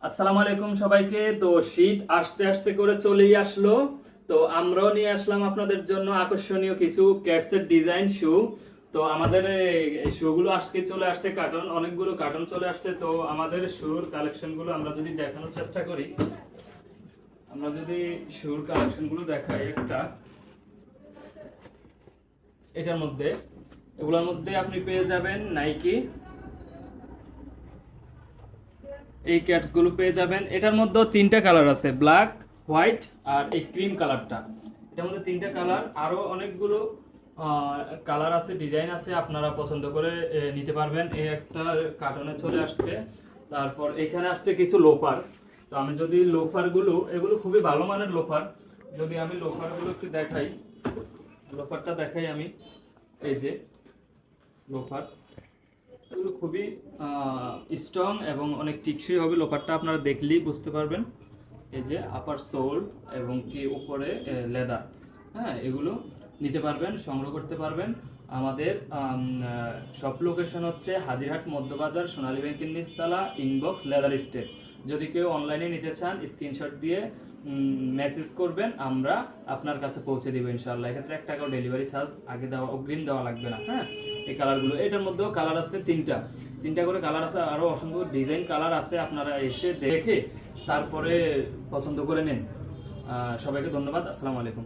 আসসালামু আলাইকুম সবাইকে। তো শীত আসতে আসতে করে চলেই আসলো। তো আমরাও নিয়ে আসলাম আপনাদের জন্য আকর্ষণীয় কিছু ক্যাটসের ডিজাইন শু। তো আমাদের এই শুগুলো আজকে চলে আসছে, কার্টন অনেকগুলো কার্টন চলে আসছে। তো আমাদের শুর কালেকশনগুলো আমরা যদি দেখানোর চেষ্টা করি, আমরা যদি শুর কালেকশনগুলো দেখাই, এটার মধ্যে এগুলোর মধ্যে আপনি পেয়ে যাবেন নাইকি এই ক্যাটস গুলো পেয়ে যাবেন। এটার মধ্যে তিনটা কালার আছে, ব্ল্যাক, হোয়াইট আর এই ক্রিম কালারটা। এটার মধ্যে তিনটা কালার, আরো অনেকগুলো কালার আছে, ডিজাইন আছে, আপনারা পছন্দ করে নিতে পারবেন। এই একটা কার্টনে চলে আসছে। তারপর এখানে আসছে কিছু লোফার। তো আমি যদি লোফারগুলো, এগুলো খুবই ভালো মানের লোফার, যদি আমি লোফারগুলো একটু দেখাই, লোফারটা দেখাই আমি। এই যে লোফার, এগুলো খুবই স্ট্রং এবং অনেক টিকসই হবে। লোফারটা আপনারা দেখলেই বুঝতে পারবেন। এই যে আপার সোল এবং কি উপরে লেদার, হ্যাঁ, এগুলো নিতে পারবেন, সংগ্রহ করতে পারবেন। আমাদের সব লোকেশন হচ্ছে হাজিরহাট মধ্যবাজার, সোনালী ব্যাংকের নিচতলা, ইনবক্স লেদার স্টেপ। যদি কেউ অনলাইনে নিতে চান, স্ক্রিনশট দিয়ে মেসেজ করবেন, আমরা আপনার কাছে পৌঁছে দিব ইনশাআল্লাহ। এক্ষেত্রে 1 টাকাও ডেলিভারি চার্জ আগে দেওয়া, অগ্রিম দেওয়া লাগবে না। হ্যাঁ, এই কালারগুলো, এটার মধ্যেও কালার আছে তিনটা করে কালার আছে, আরও অসংখ্য ডিজাইন কালার আছে। আপনারা এসে দেখে তারপরে পছন্দ করে নেন। সবাইকে ধন্যবাদ। আসসালামু আলাইকুম।